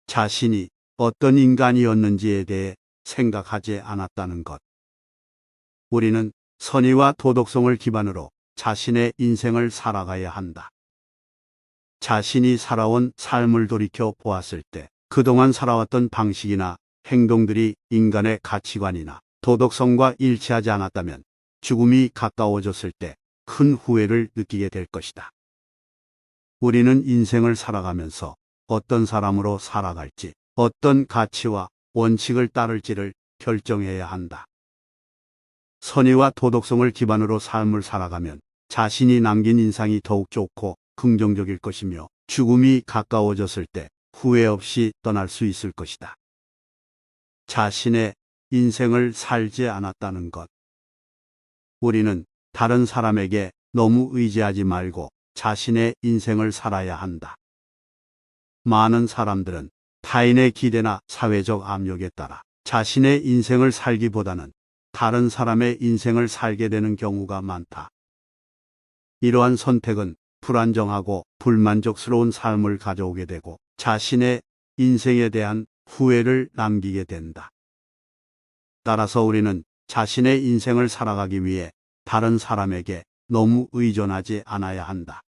자신이 어떤 인간이었는지에 대해 생각하지 않았다는 것. 우리는 선의와 도덕성을 기반으로 자신의 인생을 살아가야 한다. 자신이 살아온 삶을 돌이켜 보았을 때 그동안 살아왔던 방식이나 행동들이 인간의 가치관이나 도덕성과 일치하지 않았다면 죽음이 가까워졌을 때 큰 후회를 느끼게 될 것이다. 우리는 인생을 살아가면서 어떤 사람으로 살아갈지, 어떤 가치와 원칙을 따를지를 결정해야 한다. 선의와 도덕성을 기반으로 삶을 살아가면 자신이 남긴 인상이 더욱 좋고 긍정적일 것이며 죽음이 가까워졌을 때 후회 없이 떠날 수 있을 것이다. 자신의 인생을 살지 않았다는 것. 우리는 다른 사람에게 너무 의지하지 말고 자신의 인생을 살아야 한다. 많은 사람들은 타인의 기대나 사회적 압력에 따라 자신의 인생을 살기보다는 다른 사람의 인생을 살게 되는 경우가 많다. 이러한 선택은 불안정하고 불만족스러운 삶을 가져오게 되고 자신의 인생에 대한 후회를 남기게 된다. 따라서 우리는 자신의 인생을 살아가기 위해 다른 사람에게 너무 의존하지 않아야 한다.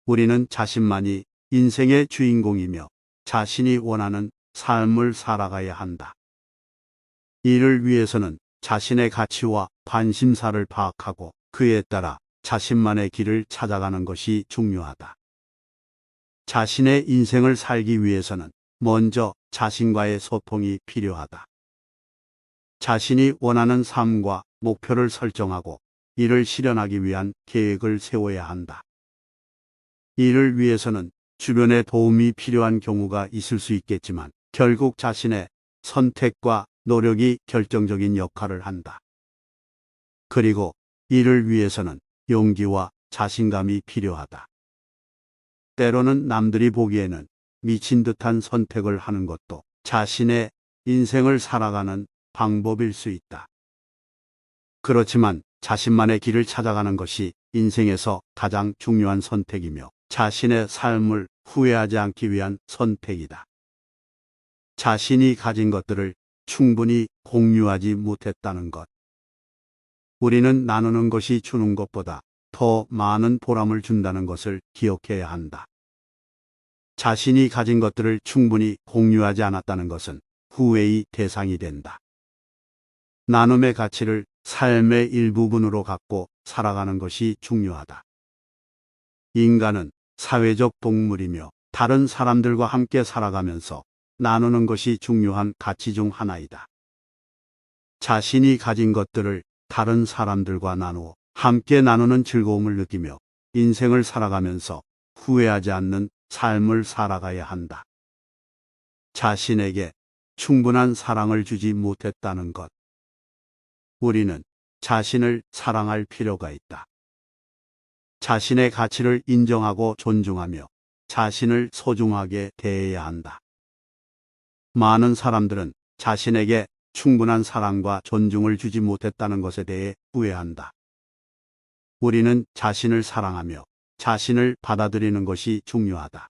우리는 자신만이 인생의 주인공이며 자신이 원하는 삶을 살아가야 한다. 이를 위해서는 자신의 가치와 관심사를 파악하고 그에 따라 자신만의 길을 찾아가는 것이 중요하다. 자신의 인생을 살기 위해서는 먼저 자신과의 소통이 필요하다. 자신이 원하는 삶과 목표를 설정하고 이를 실현하기 위한 계획을 세워야 한다. 이를 위해서는 주변의 도움이 필요한 경우가 있을 수 있겠지만 결국 자신의 선택과 노력이 결정적인 역할을 한다. 그리고 이를 위해서는 용기와 자신감이 필요하다. 때로는 남들이 보기에는 미친 듯한 선택을 하는 것도 자신의 인생을 살아가는 방법일 수 있다. 그렇지만 자신만의 길을 찾아가는 것이 인생에서 가장 중요한 선택이며 자신의 삶을 후회하지 않기 위한 선택이다. 자신이 가진 것들을 충분히 공유하지 못했다는 것. 우리는 나누는 것이 주는 것보다 더 많은 보람을 준다는 것을 기억해야 한다. 자신이 가진 것들을 충분히 공유하지 않았다는 것은 후회의 대상이 된다. 나눔의 가치를 삶의 일부분으로 갖고 살아가는 것이 중요하다. 인간은 사회적 동물이며 다른 사람들과 함께 살아가면서 나누는 것이 중요한 가치 중 하나이다. 자신이 가진 것들을 다른 사람들과 나누어 함께 나누는 즐거움을 느끼며 인생을 살아가면서 후회하지 않는 삶을 살아가야 한다. 자신에게 충분한 사랑을 주지 못했다는 것. 우리는 자신을 사랑할 필요가 있다. 자신의 가치를 인정하고 존중하며 자신을 소중하게 대해야 한다. 많은 사람들은 자신에게 충분한 사랑과 존중을 주지 못했다는 것에 대해 후회한다. 우리는 자신을 사랑하며 자신을 받아들이는 것이 중요하다.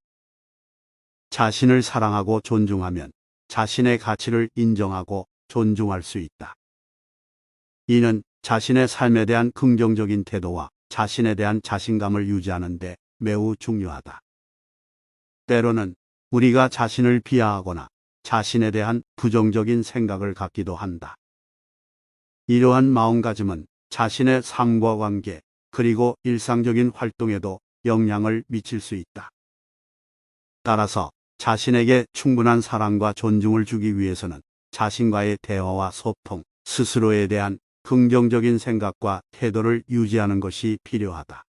자신을 사랑하고 존중하면 자신의 가치를 인정하고 존중할 수 있다. 이는 자신의 삶에 대한 긍정적인 태도와 자신에 대한 자신감을 유지하는 데 매우 중요하다. 때로는 우리가 자신을 비하하거나 자신에 대한 부정적인 생각을 갖기도 한다. 이러한 마음가짐은 자신의 삶과 관계, 그리고 일상적인 활동에도 영향을 미칠 수 있다. 따라서 자신에게 충분한 사랑과 존중을 주기 위해서는 자신과의 대화와 소통, 스스로에 대한 긍정적인 생각과 태도를 유지하는 것이 필요하다.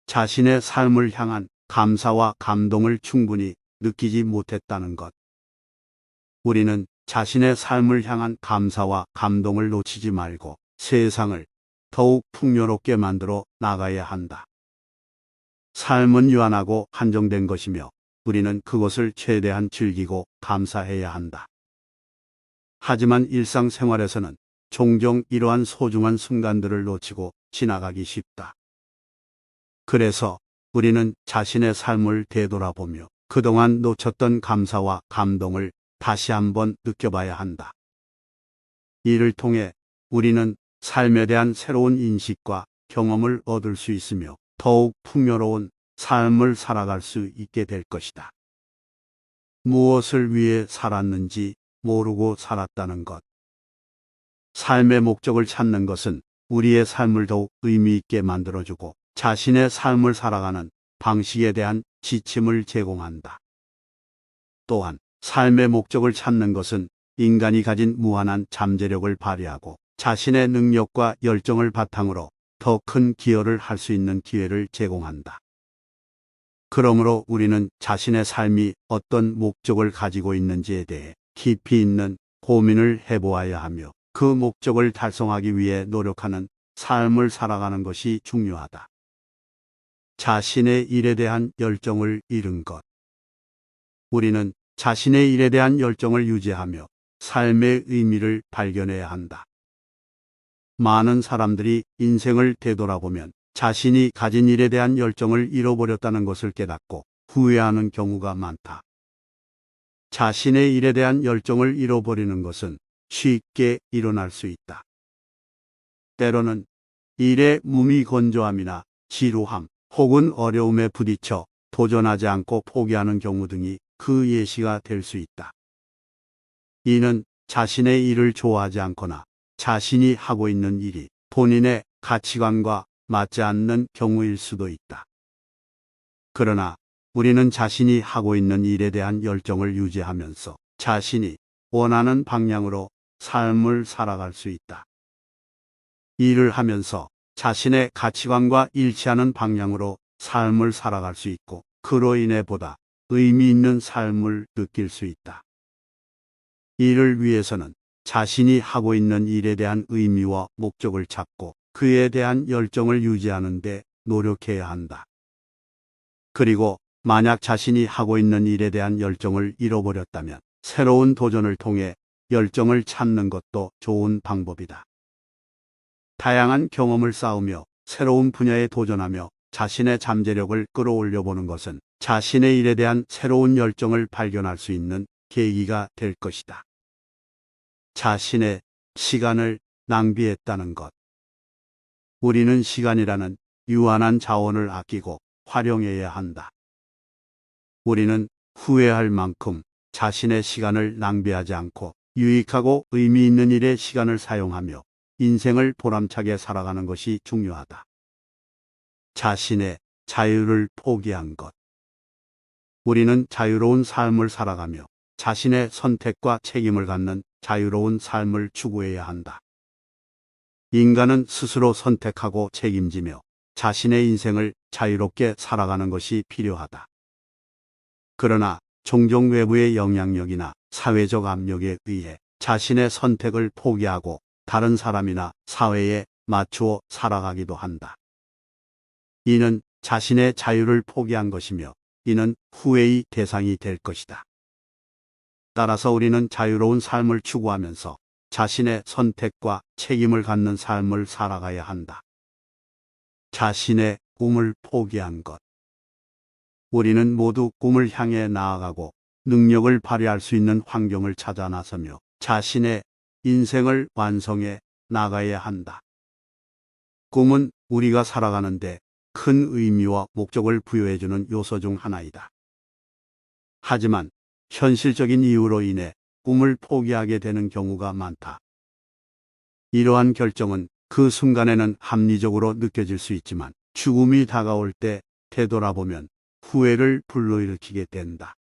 자신의 삶을 향한 감사와 감동을 충분히 느끼지 못했다는 것. 우리는 자신의 삶을 향한 감사와 감동을 놓치지 말고 세상을 더욱 풍요롭게 만들어 나가야 한다. 삶은 유한하고 한정된 것이며 우리는 그것을 최대한 즐기고 감사해야 한다. 하지만 일상생활에서는 종종 이러한 소중한 순간들을 놓치고 지나가기 쉽다. 그래서 우리는 자신의 삶을 되돌아보며 그동안 놓쳤던 감사와 감동을 다시 한번 느껴봐야 한다. 이를 통해 우리는 삶에 대한 새로운 인식과 경험을 얻을 수 있으며 더욱 풍요로운 삶을 살아갈 수 있게 될 것이다. 무엇을 위해 살았는지 모르고 살았다는 것. 삶의 목적을 찾는 것은 우리의 삶을 더욱 의미 있게 만들어주고 자신의 삶을 살아가는 방식에 대한 지침을 제공한다. 또한 삶의 목적을 찾는 것은 인간이 가진 무한한 잠재력을 발휘하고 자신의 능력과 열정을 바탕으로 더 큰 기여를 할 수 있는 기회를 제공한다. 그러므로 우리는 자신의 삶이 어떤 목적을 가지고 있는지에 대해 깊이 있는 고민을 해보아야 하며 그 목적을 달성하기 위해 노력하는 삶을 살아가는 것이 중요하다. 자신의 일에 대한 열정을 잃은 것. 우리는 자신의 일에 대한 열정을 유지하며 삶의 의미를 발견해야 한다. 많은 사람들이 인생을 되돌아보면 자신이 가진 일에 대한 열정을 잃어버렸다는 것을 깨닫고 후회하는 경우가 많다. 자신의 일에 대한 열정을 잃어버리는 것은 쉽게 일어날 수 있다. 때로는 일의 무미건조함이나 지루함 혹은 어려움에 부딪혀 도전하지 않고 포기하는 경우 등이 그 예시가 될 수 있다. 이는 자신의 일을 좋아하지 않거나 자신이 하고 있는 일이 본인의 가치관과 맞지 않는 경우일 수도 있다. 그러나 우리는 자신이 하고 있는 일에 대한 열정을 유지하면서 자신이 원하는 방향으로 삶을 살아갈 수 있다. 일을 하면서 자신의 가치관과 일치하는 방향으로 삶을 살아갈 수 있고 그로 인해 보다 의미 있는 삶을 느낄 수 있다. 이를 위해서는 자신이 하고 있는 일에 대한 의미와 목적을 찾고 그에 대한 열정을 유지하는 데 노력해야 한다. 그리고 만약 자신이 하고 있는 일에 대한 열정을 잃어버렸다면 새로운 도전을 통해 열정을 찾는 것도 좋은 방법이다. 다양한 경험을 쌓으며 새로운 분야에 도전하며 자신의 잠재력을 끌어올려 보는 것은 자신의 일에 대한 새로운 열정을 발견할 수 있는 계기가 될 것이다. 자신의 시간을 낭비했다는 것. 우리는 시간이라는 유한한 자원을 아끼고 활용해야 한다. 우리는 후회할 만큼 자신의 시간을 낭비하지 않고 유익하고 의미 있는 일에 시간을 사용하며 인생을 보람차게 살아가는 것이 중요하다. 자신의 자유를 포기한 것. 우리는 자유로운 삶을 살아가며 자신의 선택과 책임을 갖는 자유로운 삶을 추구해야 한다. 인간은 스스로 선택하고 책임지며 자신의 인생을 자유롭게 살아가는 것이 필요하다. 그러나 종종 외부의 영향력이나 사회적 압력에 의해 자신의 선택을 포기하고 다른 사람이나 사회에 맞추어 살아가기도 한다. 이는 자신의 자유를 포기한 것이며 이는 후회의 대상이 될 것이다. 따라서 우리는 자유로운 삶을 추구하면서 자신의 선택과 책임을 갖는 삶을 살아가야 한다. 자신의 꿈을 포기한 것. 우리는 모두 꿈을 향해 나아가고 능력을 발휘할 수 있는 환경을 찾아 나서며 자신의 인생을 완성해 나가야 한다. 꿈은 우리가 살아가는데 큰 의미와 목적을 부여해주는 요소 중 하나이다. 하지만 현실적인 이유로 인해 꿈을 포기하게 되는 경우가 많다. 이러한 결정은 그 순간에는 합리적으로 느껴질 수 있지만 죽음이 다가올 때 되돌아보면 후회를 불러일으키게 된다.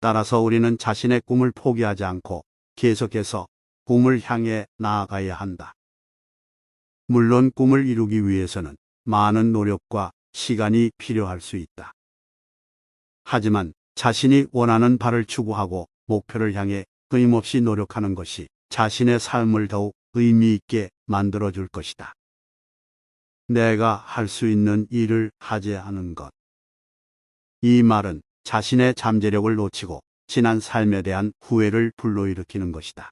따라서 우리는 자신의 꿈을 포기하지 않고 계속해서 꿈을 향해 나아가야 한다. 물론 꿈을 이루기 위해서는 많은 노력과 시간이 필요할 수 있다. 하지만 자신이 원하는 바를 추구하고 목표를 향해 끊임없이 노력하는 것이 자신의 삶을 더욱 의미 있게 만들어줄 것이다. 내가 할 수 있는 일을 하지 않은 것. 이 말은 자신의 잠재력을 놓치고 지난 삶에 대한 후회를 불러일으키는 것이다.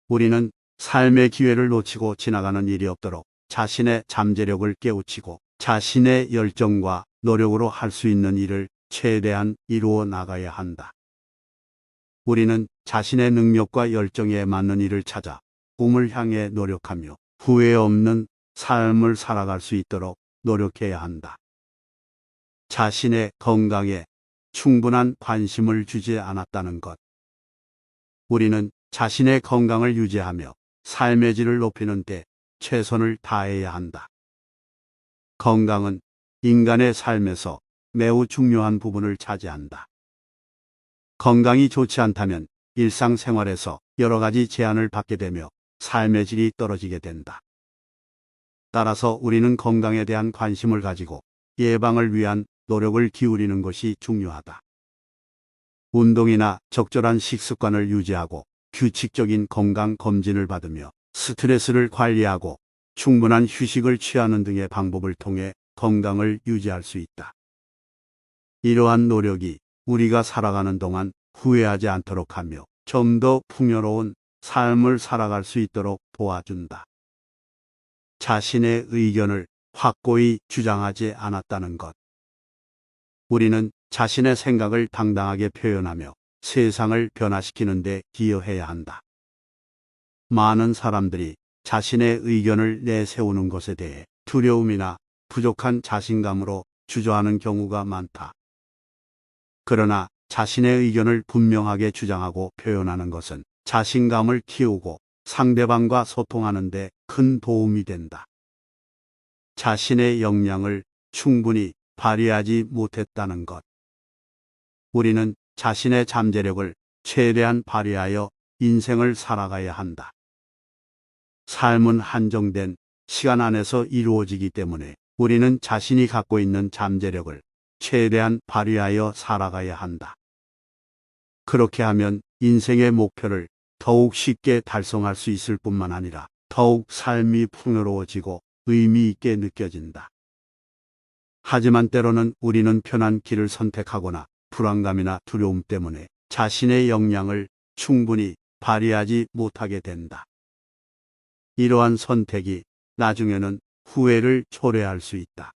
우리는 삶의 기회를 놓치고 지나가는 일이 없도록 자신의 잠재력을 깨우치고 자신의 열정과 노력으로 할 수 있는 일을 최대한 이루어 나가야 한다. 우리는 자신의 능력과 열정에 맞는 일을 찾아 꿈을 향해 노력하며 후회 없는 삶을 살아갈 수 있도록 노력해야 한다. 자신의 건강에 충분한 관심을 주지 않았다는 것. 우리는 자신의 건강을 유지하며 삶의 질을 높이는 데 최선을 다해야 한다. 건강은 인간의 삶에서 매우 중요한 부분을 차지한다. 건강이 좋지 않다면 일상생활에서 여러 가지 제한을 받게 되며 삶의 질이 떨어지게 된다. 따라서 우리는 건강에 대한 관심을 가지고 예방을 위한 노력을 기울이는 것이 중요하다. 운동이나 적절한 식습관을 유지하고 규칙적인 건강 검진을 받으며 스트레스를 관리하고 충분한 휴식을 취하는 등의 방법을 통해 건강을 유지할 수 있다. 이러한 노력이 우리가 살아가는 동안 후회하지 않도록 하며 좀 더 풍요로운 삶을 살아갈 수 있도록 도와준다. 자신의 의견을 확고히 주장하지 않았다는 것. 우리는 자신의 생각을 당당하게 표현하며 세상을 변화시키는 데 기여해야 한다. 많은 사람들이 자신의 의견을 내세우는 것에 대해 두려움이나 부족한 자신감으로 주저하는 경우가 많다. 그러나 자신의 의견을 분명하게 주장하고 표현하는 것은 자신감을 키우고 상대방과 소통하는 데 큰 도움이 된다. 자신의 역량을 충분히 발휘하지 못했다는 것. 우리는 자신의 잠재력을 최대한 발휘하여 인생을 살아가야 한다. 삶은 한정된 시간 안에서 이루어지기 때문에 우리는 자신이 갖고 있는 잠재력을 최대한 발휘하여 살아가야 한다. 그렇게 하면 인생의 목표를 더욱 쉽게 달성할 수 있을 뿐만 아니라 더욱 삶이 풍요로워지고 의미 있게 느껴진다. 하지만 때로는 우리는 편한 길을 선택하거나 불안감이나 두려움 때문에 자신의 역량을 충분히 발휘하지 못하게 된다. 이러한 선택이 나중에는 후회를 초래할 수 있다.